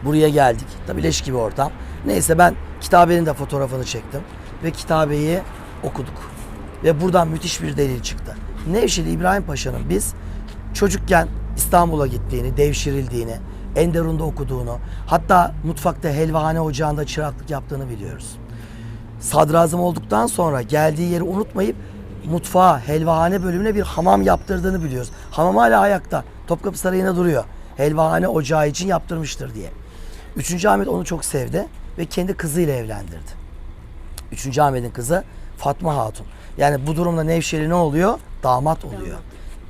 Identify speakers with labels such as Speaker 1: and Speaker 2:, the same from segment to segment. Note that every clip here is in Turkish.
Speaker 1: Buraya geldik. Tabii leş gibi ortam. Neyse ben kitabenin de fotoğrafını çektim. Ve kitabeyi okuduk. Ve buradan müthiş bir delil çıktı. Nevşehir İbrahim Paşa'nın biz çocukken İstanbul'a gittiğini, devşirildiğini, Enderun'da okuduğunu, hatta mutfakta helvahane ocağında çıraklık yaptığını biliyoruz. Sadrazam olduktan sonra geldiği yeri unutmayıp mutfağa, helvahane bölümüne bir hamam yaptırdığını biliyoruz. Hamam hala ayakta. Topkapı Sarayı'nda duruyor. Helvahane ocağı için yaptırmıştır diye. 3. Ahmet onu çok sevdi ve kendi kızıyla evlendirdi. 3. Ahmet'in kızı Fatma Hatun. Yani bu durumda Nevşehir'e ne oluyor? Damat oluyor.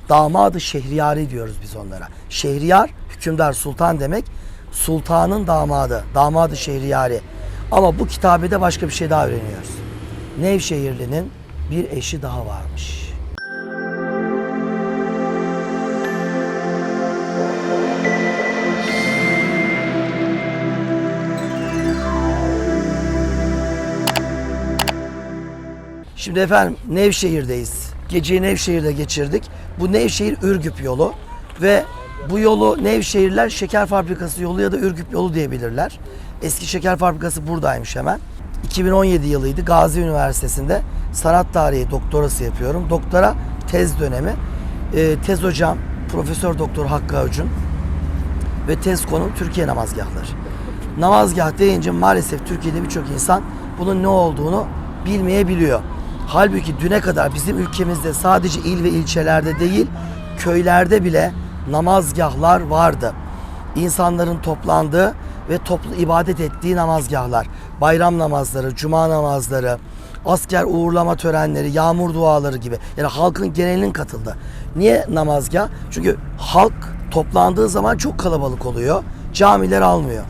Speaker 1: Damadı şehriyari diyoruz biz onlara. Şehriyar, hükümdar, sultan demek. Sultanın damadı. Damadı şehriyari. Ama bu kitabede başka bir şey daha öğreniyoruz. Nevşehirli'nin bir eşi daha varmış. Şimdi efendim Nevşehir'deyiz. Geceyi Nevşehir'de geçirdik. Bu Nevşehir Ürgüp yolu ve bu yolu Nevşehirler Şeker Fabrikası yolu ya da Ürgüp yolu diyebilirler. Eski şeker fabrikası buradaymış hemen. 2017 yılıydı. Gazi Üniversitesi'nde sanat tarihi doktorası yapıyorum. Doktora tez dönemi. Tez hocam Profesör Doktor Hakkı Acun ve tez konum Türkiye namazgahları. Namazgah deyince maalesef Türkiye'de birçok insan bunun ne olduğunu bilmeyebiliyor. Halbuki düne kadar bizim ülkemizde sadece il ve ilçelerde değil, köylerde bile namazgahlar vardı. İnsanların toplandığı ve toplu ibadet ettiği namazgahlar, bayram namazları, cuma namazları, asker uğurlama törenleri, yağmur duaları gibi. Yani halkın genelinin katıldığı. Niye namazgah? Çünkü halk toplandığı zaman çok kalabalık oluyor. Camiler almıyor.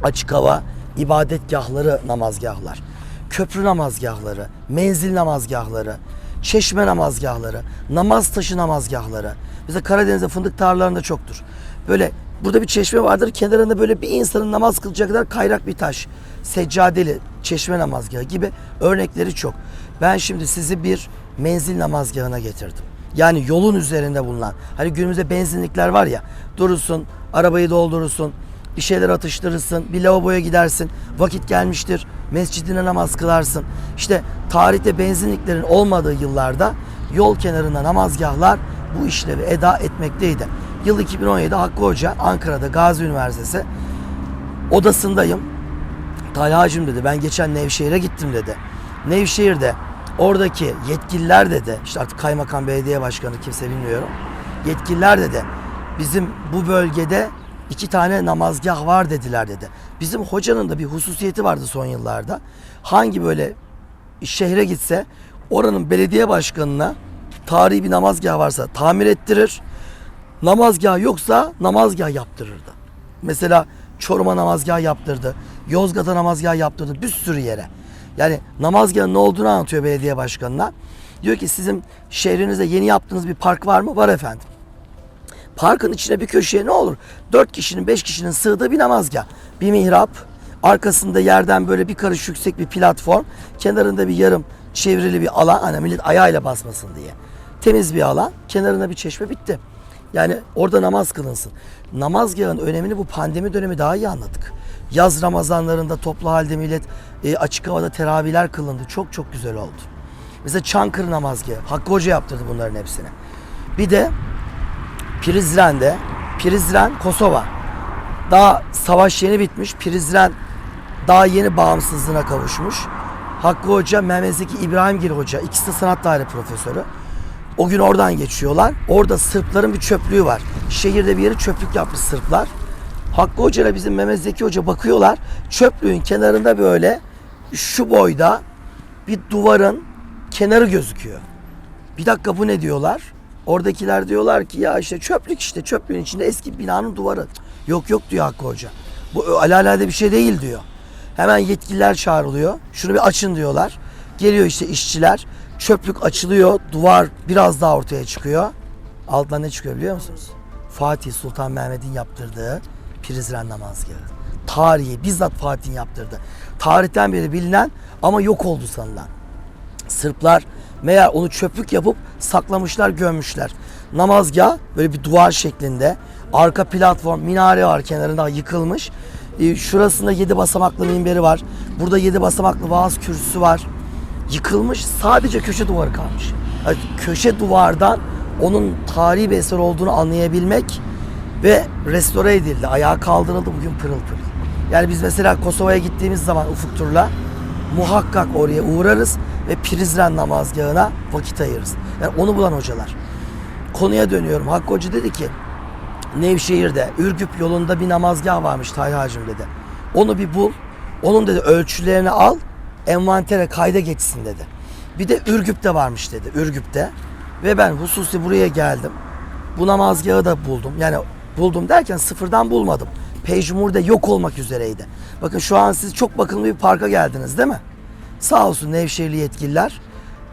Speaker 1: Açık hava ibadetgahları namazgahlar. Köprü namazgahları, menzil namazgahları, çeşme namazgahları, namaz taşı namazgahları. Mesela Karadeniz'de fındık tarlalarında çoktur. Böyle burada bir çeşme vardır. Kenarında böyle bir insanın namaz kılacağı kadar kayrak bir taş. Seccadeli çeşme namazgahı gibi örnekleri çok. Ben şimdi sizi bir menzil namazgahına getirdim. Yani yolun üzerinde bulunan. Hani günümüzde benzinlikler var ya. Durursun, arabayı doldurursun, bir şeyler atıştırırsın, bir lavaboya gidersin. Vakit gelmiştir, mescidine namaz kılarsın. İşte tarihte benzinliklerin olmadığı yıllarda yol kenarında namazgahlar bu işlevi eda etmekteydi. Yıl 2017 Hakkı Hoca Ankara'da Gazi Üniversitesi odasındayım. Talhacığım dedi, ben geçen Nevşehir'e gittim dedi. Nevşehir'de oradaki yetkililer dedi, işte artık kaymakam, belediye başkanı kimse bilmiyorum. Yetkililer dedi, bizim bu bölgede 2 tane namazgah var dediler dedi. Bizim hocanın da bir hususiyeti vardı son yıllarda. Hangi böyle şehre gitse oranın belediye başkanına tarihi bir namazgah varsa tamir ettirir. Namazgah yoksa namazgah yaptırırdı. Mesela Çorum'a namazgah yaptırdı. Yozgat'a namazgah yaptırdı. Bir sürü yere. Yani namazgahın ne olduğunu anlatıyor belediye başkanına. Diyor ki sizin şehrinizde yeni yaptığınız bir park var mı? Var efendim. Parkın içine bir köşeye ne olur? 4 kişinin 5 kişinin sığdığı bir namazgah. Bir mihrap. Arkasında yerden böyle bir karış yüksek bir platform. Kenarında bir yarım çevrili bir alan. Hani millet ayağıyla basmasın diye. Temiz bir alan. Kenarında bir çeşme, bitti. Yani orada namaz kılınsın. Namazgahın önemini bu pandemi dönemi daha iyi anladık. Yaz Ramazanlarında toplu halde millet açık havada teravihler kılındı. Çok çok güzel oldu. Mesela Çankırı namazgahı. Hakkı Hoca yaptırdı bunların hepsini. Bir de Prizren Kosova. Daha savaş yeni bitmiş. Prizren daha yeni bağımsızlığına kavuşmuş. Hakkı Hoca, Mehmet Zeki İbrahimgil Hoca. İkisi de sanat tarihi profesörü. O gün oradan geçiyorlar. Orada Sırpların bir çöplüğü var. Şehirde bir yeri çöplük yapmış Sırplar. Hakkı Hoca ile bizim Mehmet Zeki Hoca bakıyorlar. Çöplüğün kenarında böyle şu boyda bir duvarın kenarı gözüküyor. Bir dakika, bu ne diyorlar? Oradakiler diyorlar ki ya işte çöplük, işte çöplüğün içinde eski binanın duvarı. Yok yok diyor Hakkı Hoca. Bu alelade bir şey değil diyor. Hemen yetkililer çağrılıyor. Şunu bir açın diyorlar. Geliyor işte işçiler. Çöplük açılıyor. Duvar biraz daha ortaya çıkıyor. Altından ne çıkıyor biliyor musunuz? Fatih Sultan Mehmet'in yaptırdığı Prizren namazgahı. Tarihi bizzat Fatih'in yaptırdı. Tarihten beri bilinen ama yok oldu sanılan. Sırplar meğer onu çöplük yapıp saklamışlar, gömmüşler. Namazgah böyle bir duvar şeklinde. Arka platform, minare var kenarında yıkılmış. Şurasında 7 basamaklı minberi var. Burada 7 basamaklı vaaz kürsüsü var. Yıkılmış, sadece köşe duvarı kalmış. Yani köşe duvardan onun tarihi bir eser olduğunu anlayabilmek ve restore edildi. Ayağa kaldırıldı, bugün pırıl pırıl. Yani biz mesela Kosova'ya gittiğimiz zaman ufuk turla muhakkak oraya uğrarız ve Prizren namazgahına vakit ayırırız. Yani onu bulan hocalar. Konuya dönüyorum. Hakkı Hoca dedi ki Nevşehir'de Ürgüp yolunda bir namazgah varmış Talhacığım dedi. Onu bir bul. Onun dedi ölçülerini al. Envantere kayda geçsin dedi. Bir de Ürgüp'te varmış dedi. Ürgüp'te. Ve ben hususi buraya geldim. Bu namazgahı da buldum. Yani buldum derken sıfırdan bulmadım. Pejmur'da yok olmak üzereydi. Bakın şu an siz çok bakımlı bir parka geldiniz değil mi? Sağ olsun Nevşehirli yetkililer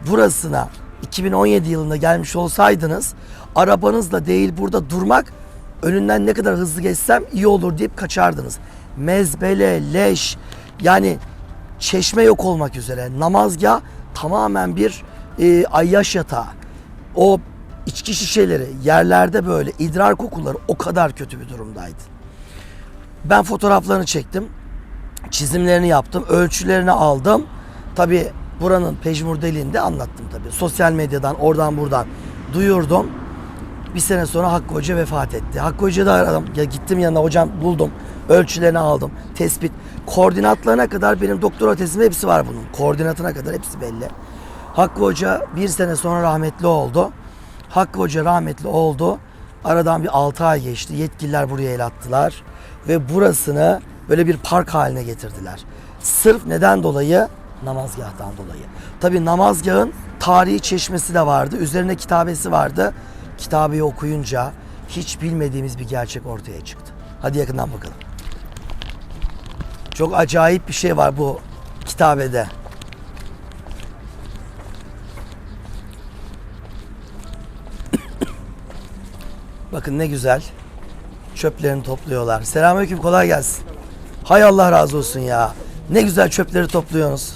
Speaker 1: burasına 2017 yılında gelmiş olsaydınız arabanızla değil burada durmak, önünden ne kadar hızlı geçsem iyi olur deyip kaçardınız. Mezbele, leş, yani çeşme yok olmak üzere. Namazgah tamamen bir ayyaş yatağı. O içki şişeleri yerlerde böyle idrar kokuları o kadar kötü bir durumdaydı. Ben fotoğraflarını çektim. Çizimlerini yaptım. Ölçülerini aldım. Tabii buranın pejmur deliğinde anlattım tabii. Sosyal medyadan oradan buradan duyurdum. Bir sene sonra Hakkı Hoca vefat etti. Hakkı Hoca'yı da aradım. Ya gittim yanına, hocam buldum. Ölçülerini aldım. Tespit. Koordinatlarına kadar benim doktora tezim hepsi var bunun. Koordinatına kadar hepsi belli. Hakkı Hoca bir sene sonra rahmetli oldu. Hakkı Hoca rahmetli oldu. Aradan bir 6 ay geçti. Yetkililer buraya el attılar. Ve burasını böyle bir park haline getirdiler. Sırf neden dolayı? Namazgahtan dolayı. Tabii namazgahın tarihi çeşmesi de vardı. Üzerine kitabesi vardı. Kitabeyi okuyunca hiç bilmediğimiz bir gerçek ortaya çıktı. Hadi yakından bakalım. Çok acayip bir şey var bu kitabede. Bakın ne güzel. Çöplerini topluyorlar. Selamünaleyküm, kolay gelsin. Hay Allah razı olsun ya. Ne güzel çöpleri topluyorsunuz.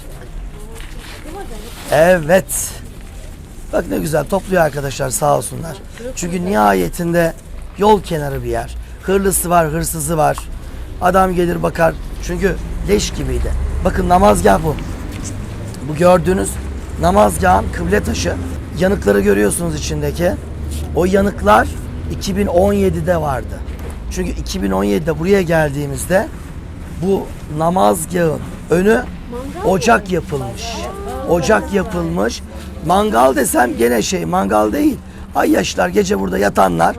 Speaker 1: Evet. Bak ne güzel topluyor arkadaşlar, sağ olsunlar. Çünkü nihayetinde yol kenarı bir yer. Hırlısı var, hırsızı var. Adam gelir bakar. Çünkü leş gibiydi. Bakın namazgah bu. Bu gördüğünüz namazgahın kıble taşı. Yanıkları görüyorsunuz içindeki. O yanıklar 2017'de vardı. Çünkü 2017'de buraya geldiğimizde bu namazgahın önü ocak yapılmış. Ocak yapılmış. Mangal desem gene mangal değil. Ayyaşlar, gece burada yatanlar.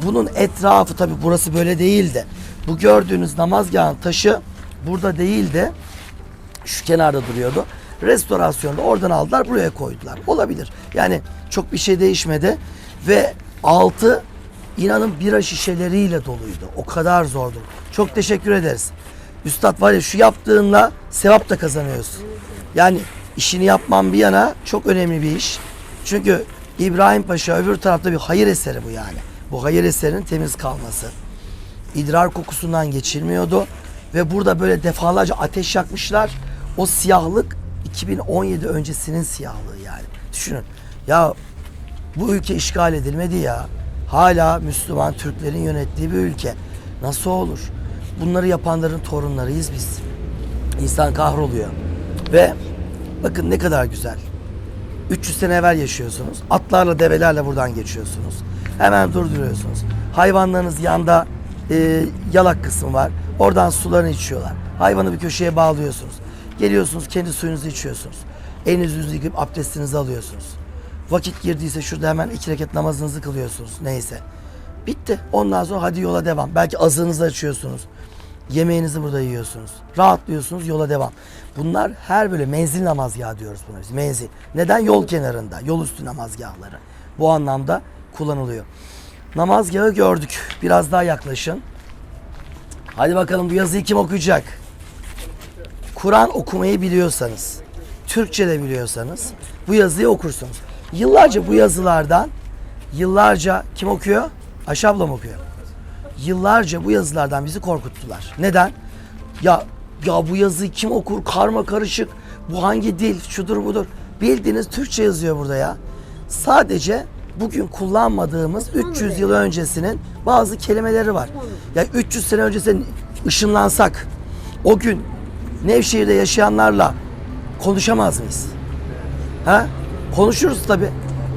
Speaker 1: Bunun etrafı, tabii burası böyle değildi. Bu gördüğünüz namazgahın taşı burada değildi. Şu kenarda duruyordu. Restorasyonda oradan aldılar, buraya koydular. Olabilir. Yani çok bir şey değişmedi. Ve altı inanın bira şişeleriyle doluydu. O kadar zordu. Çok teşekkür ederiz. Üstad var ya, şu yaptığınla sevap da kazanıyorsun. Yani işini yapman bir yana çok önemli bir iş. Çünkü İbrahim Paşa öbür tarafta bir hayır eseri bu yani. Bu hayır eserinin temiz kalması. İdrar kokusundan geçilmiyordu. Ve burada böyle defalarca ateş yakmışlar. O siyahlık 2017 öncesinin siyahlığı yani. Düşünün. Ya bu ülke işgal edilmedi ya. Hala Müslüman Türklerin yönettiği bir ülke. Nasıl olur? Bunları yapanların torunlarıyız biz. İnsan kahroluyor. Ve bakın ne kadar güzel. 300 sene evvel yaşıyorsunuz. Atlarla, develerle buradan geçiyorsunuz. Hemen durduruyorsunuz. Hayvanlarınız yanda yalak kısmı var. Oradan sularını içiyorlar. Hayvanı bir köşeye bağlıyorsunuz. Geliyorsunuz, kendi suyunuzu içiyorsunuz. Elinizi yüzünüzü yıkayıp abdestinizi alıyorsunuz. Vakit girdiyse şurada hemen 2 rekat namazınızı kılıyorsunuz. Neyse. Bitti. Ondan sonra hadi yola devam. Belki azığınızı açıyorsunuz. Yemeğinizi burada yiyorsunuz. Rahatlıyorsunuz, yola devam. Bunlar her böyle menzil namazgahı diyoruz buna biz. Menzil. Neden? Yol kenarında. Yol üstü namazgahları. Bu anlamda kullanılıyor. Namazgahı gördük. Biraz daha yaklaşın. Hadi bakalım bu yazıyı kim okuyacak? Kur'an okumayı biliyorsanız, Türkçe de biliyorsanız bu yazıyı okursunuz. Yıllarca bu yazılardan, kim okuyor? Ayşe ablam okuyor. Yıllarca bu yazılardan bizi korkuttular. Neden? Ya bu yazıyı kim okur? Karma karışık. Bu hangi dil? Şudur budur. Bildiğiniz Türkçe yazıyor burada ya. Sadece bugün kullanmadığımız 300 yıl öncesinin bazı kelimeleri var. Yani 300 sene öncesine ışınlansak o gün Nevşehir'de yaşayanlarla konuşamaz mıyız? Ha? Konuşuruz tabii.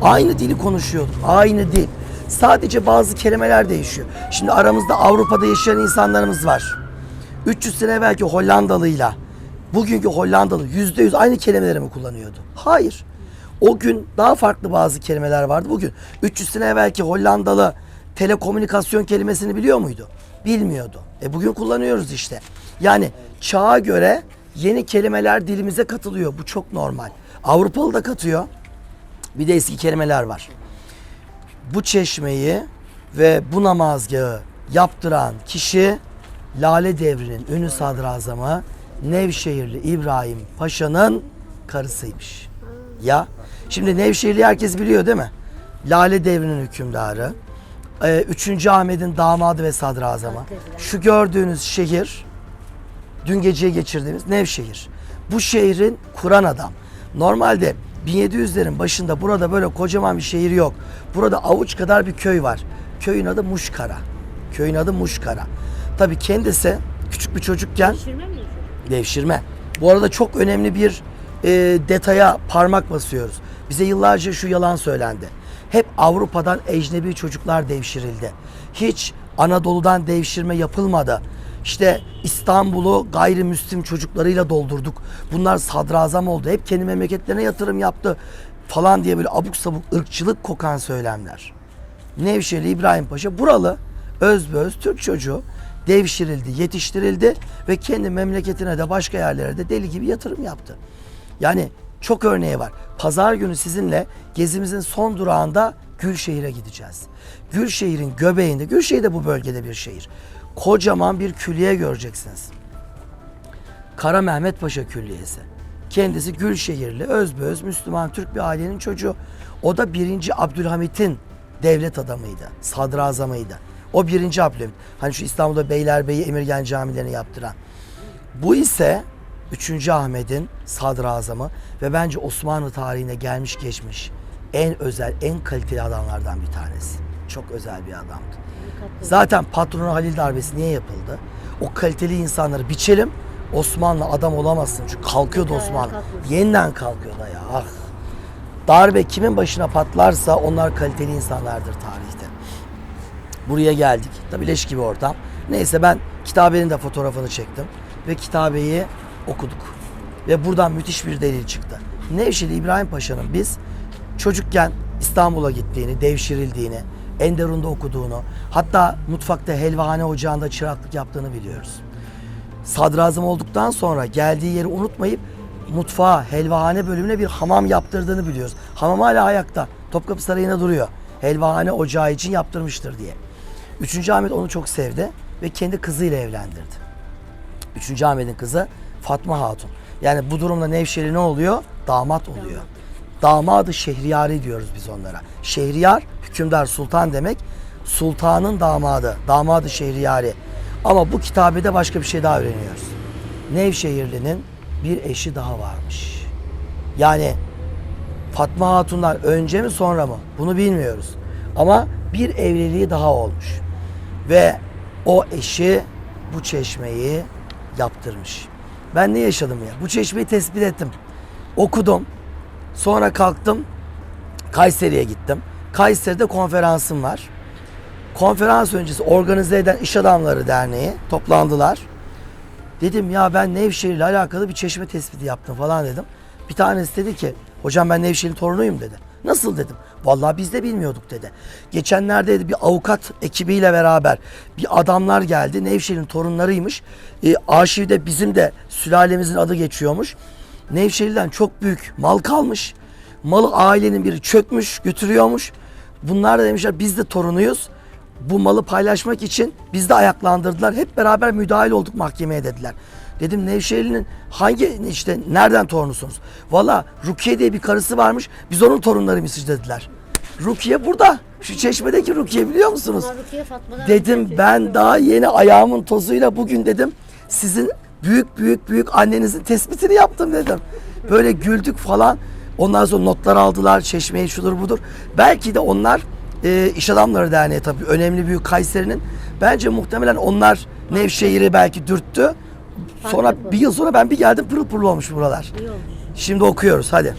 Speaker 1: Aynı dili konuşuyorduk. Aynı dil. Sadece bazı kelimeler değişiyor. Şimdi aramızda Avrupa'da yaşayan insanlarımız var. 300 sene evvelki Hollandalıyla bugünkü Hollandalı %100 aynı kelimeleri mi kullanıyordu? Hayır. O gün daha farklı bazı kelimeler vardı. Bugün 300 sene evvelki Hollandalı telekomünikasyon kelimesini biliyor muydu? Bilmiyordu. Bugün kullanıyoruz işte. Yani çağa göre yeni kelimeler dilimize katılıyor. Bu çok normal. Avrupalı da katıyor. Bir de eski kelimeler var. Bu çeşmeyi ve bu namazgahı yaptıran kişi Lale Devri'nin ünlü sadrazamı Nevşehirli İbrahim Paşa'nın karısıymış. Ya şimdi Nevşehirli herkes biliyor değil mi? Lale Devri'nin hükümdarı. 3. Ahmet'in damadı ve sadrazamı. Şu gördüğünüz şehir dün geceyi geçirdiğimiz Nevşehir. Bu şehrin kuran adam. Normalde 1700'lerin başında burada böyle kocaman bir şehir yok. Burada avuç kadar bir köy var. Köyün adı Muşkara. Köyün adı Muşkara. Tabii kendisi küçük bir çocukken devşirme. Bu arada çok önemli bir detaya parmak basıyoruz. Bize yıllarca şu yalan söylendi. Hep Avrupa'dan ecnebi çocuklar devşirildi. Hiç Anadolu'dan devşirme yapılmadı. İşte İstanbul'u gayrimüslim çocuklarıyla doldurduk. Bunlar sadrazam oldu. Hep kendi memleketlerine yatırım yaptı falan diye böyle abuk sabuk ırkçılık kokan söylemler. Nevşehirli İbrahim Paşa buralı özbeöz Türk çocuğu devşirildi, yetiştirildi ve kendi memleketine de başka yerlere de deli gibi yatırım yaptı. Yani çok örneği var. Pazar günü sizinle gezimizin son durağında Gülşehir'e gideceğiz. Gülşehir'in göbeğinde, Gülşehir de bu bölgede bir şehir. Kocaman bir külliye göreceksiniz. Kara Mehmet Paşa Külliyesi. Kendisi Gülşehirli, özbeöz Müslüman Türk bir ailenin çocuğu. O da 1. Abdülhamit'in devlet adamıydı, sadrazamıydı. O 1. Abdülhamit. Hani şu İstanbul'da Beylerbeyi Emirgan camilerini yaptıran. Bu ise 3. Ahmet'in sadrazamı ve bence Osmanlı tarihine gelmiş geçmiş en özel, en kaliteli adamlardan bir tanesi. Çok özel bir adamdı. Zaten patronu Halil darbesi niye yapıldı? O kaliteli insanları biçelim. Osmanlı adam olamazsın. Çünkü kalkıyordu Osmanlı. Yeniden kalkıyordu ya. Ah. Darbe kimin başına patlarsa onlar kaliteli insanlardır tarihte. Buraya geldik. Tabii leş gibi ortam. Neyse ben kitabenin de fotoğrafını çektim. Ve kitabeyi okuduk. Ve buradan müthiş bir delil çıktı. Nevşehirli İbrahim Paşa'nın biz çocukken İstanbul'a gittiğini, devşirildiğini, Enderun'da okuduğunu, hatta mutfakta helvahane ocağında çıraklık yaptığını biliyoruz. Sadrazam olduktan sonra geldiği yeri unutmayıp mutfağa, helvahane bölümüne bir hamam yaptırdığını biliyoruz. Hamam hala ayakta. Topkapı Sarayı'na duruyor. Helvahane ocağı için yaptırmıştır diye. 3. Ahmet onu çok sevdi ve kendi kızıyla evlendirdi. 3. Ahmet'in kızı Fatma Hatun. Yani bu durumda Nevşehirli ne oluyor? Damat oluyor. Damadı Şehriyari diyoruz biz onlara. Şehriyar, hükümdar sultan demek. Sultanın damadı. Damadı Şehriyari. Ama bu kitabede başka bir şey daha öğreniyoruz. Nevşehirli'nin bir eşi daha varmış. Yani Fatma Hatun'dan önce mi sonra mı? Bunu bilmiyoruz. Ama bir evliliği daha olmuş. Ve o eşi bu çeşmeyi yaptırmış. Ben ne yaşadım ya? Bu çeşmeyi tespit ettim. Okudum. Sonra kalktım. Kayseri'ye gittim. Kayseri'de konferansım var. Konferans öncesi organize eden İş Adamları Derneği toplandılar. Dedim ya ben Nevşehir ile alakalı bir çeşme tespiti yaptım falan dedim. Bir tanesi dedi ki hocam ben Nevşehir'in torunuyum dedi. Nasıl dedim. Vallahi biz de bilmiyorduk dedi. Geçenlerde dedi, bir avukat ekibiyle beraber bir adamlar geldi. Nevşehir'in torunlarıymış. Arşivde bizim de sülalemizin adı geçiyormuş. Nevşehir'den çok büyük mal kalmış. Malı ailenin biri çökmüş, götürüyormuş. Bunlar da demişler biz de torunuyuz. Bu malı paylaşmak için biz de ayaklandırdılar. Hep beraber müdahil olduk mahkemeye dediler. Dedim Nevşehirli'nin işte nereden torunusunuz? Valla Rukiye diye bir karısı varmış. Biz onun torunlarıymışız dediler. Rukiye burada. Şu çeşmedeki Rukiye biliyor musunuz?
Speaker 2: Rukiye Fatma'dan
Speaker 1: dedim ben daha yeni ayağımın tozuyla bugün dedim sizin büyük annenizin tespitini yaptım dedim. Böyle güldük falan. Ondan sonra notlar aldılar. Çeşmeyi şudur budur. Belki de onlar İş Adamları Derneği tabii önemli büyük Kayseri'nin. Bence muhtemelen onlar Nevşehir'i belki dürttü. Sonra bir yıl sonra ben bir geldim pırıl pırıl olmuş buralar. Şimdi okuyoruz hadi.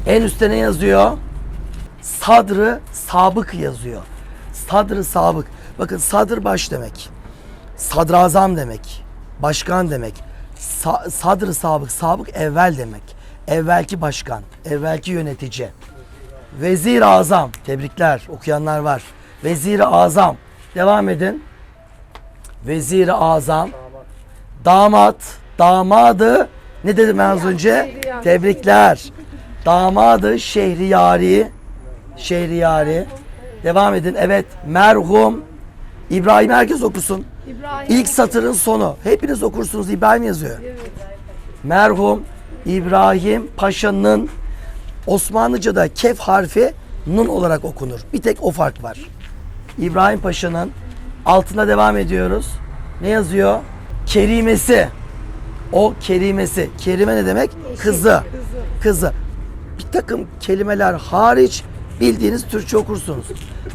Speaker 1: En üstte ne yazıyor? Sadr-ı sabık yazıyor. Sadr-ı sabık. Bakın sadr baş demek. Sadrazam demek. Başkan demek. Sadr-ı sabık. Sabık evvel demek. Evvelki başkan. Evvelki yönetici. Vezir-i azam. Tebrikler. Okuyanlar var. Vezir-i azam. Devam edin. Vezir-i azam. Damat. Damadı. Ne dedim ben az önce? Tebrikler. Damadı Şehriyari. Şehriyari. Devam edin. Evet. Merhum. İbrahim herkes okusun.
Speaker 2: İbrahim.
Speaker 1: İlk satırın sonu. Hepiniz okursunuz. İbrahim yazıyor. Merhum İbrahim Paşa'nın, Osmanlıca'da kef harfi nun olarak okunur. Bir tek o fark var. İbrahim Paşa'nın altına devam ediyoruz. Ne yazıyor? Kerimesi. O kerimesi. Kerime ne demek? Kızı. Kızı. Bir takım kelimeler hariç bildiğiniz Türkçe okursunuz.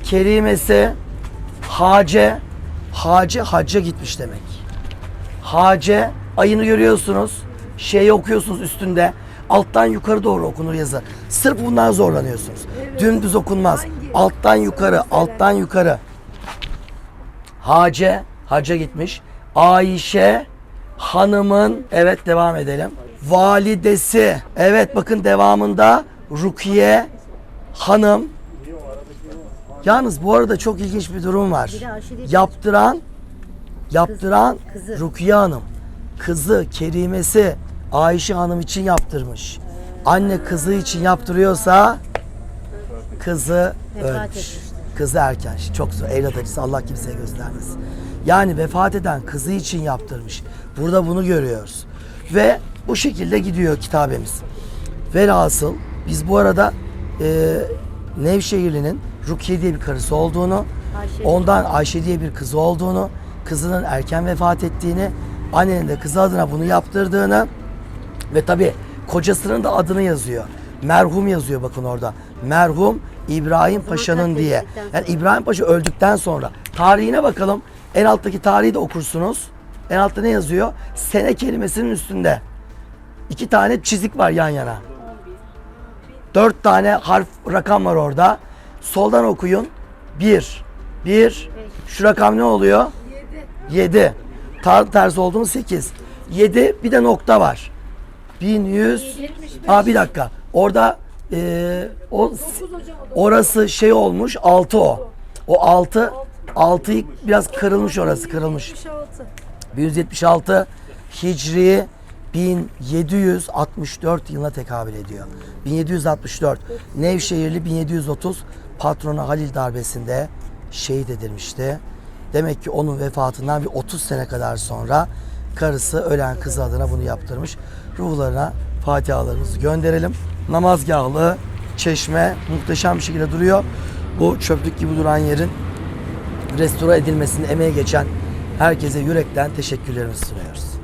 Speaker 1: Kerimesi, hace, hace hacca gitmiş demek. Hace, ayını görüyorsunuz. Şeyi okuyorsunuz üstünde. Alttan yukarı doğru okunur yazı. Sırf bundan zorlanıyorsunuz. Dümdüz okunmaz. Alttan yukarı, alttan yukarı. Hace, hacca gitmiş. Ayşe, hanımın, evet devam edelim. Validesi, evet bakın devamında Rukiye, hanım. Yalnız bu arada çok ilginç bir durum var. Yaptıran Rukiye Hanım. Kızı, kerimesi Ayşe Hanım için yaptırmış. Anne kızı için yaptırıyorsa kızı ölmüş. Kızı erken. Çok zor. Evlat acısı Allah kimseye göstermesin. Yani vefat eden kızı için yaptırmış. Burada bunu görüyoruz. Ve bu şekilde gidiyor kitabemiz. Velhasıl biz bu arada Nevşehirli'nin Rukiye diye bir karısı olduğunu, ondan Ayşe diye bir kızı olduğunu, kızının erken vefat ettiğini, annenin de kızı adına bunu yaptırdığını ve tabii kocasının da adını yazıyor. Merhum yazıyor bakın orada. Merhum İbrahim Paşa'nın diye. Yani İbrahim Paşa öldükten sonra tarihine bakalım. En alttaki tarihi de okursunuz. En altta ne yazıyor? Sene kelimesinin üstünde. 2 tane çizik var yan yana. 4 tane harf rakam var orada. Soldan okuyun. 1. Şu rakam ne oluyor? 7. Ters oldu mu 8. 7 bir de nokta var. 1100. Bir dakika. Orada orası şey olmuş 6 o. O 6'yı biraz kırılmış orası kırılmış. 1176 Hicri 1764 yılına tekabül ediyor. 1764. Nevşehirli 1730 patronu Halil darbesinde şehit edilmişti. Demek ki onun vefatından bir 30 sene kadar sonra karısı ölen kızı adına bunu yaptırmış. Ruhlarına fatihalarımızı gönderelim. Namazgahlı çeşme muhteşem bir şekilde duruyor. Bu çöplük gibi duran yerin restore edilmesinde emeği geçen herkese yürekten teşekkürlerimizi sunuyoruz.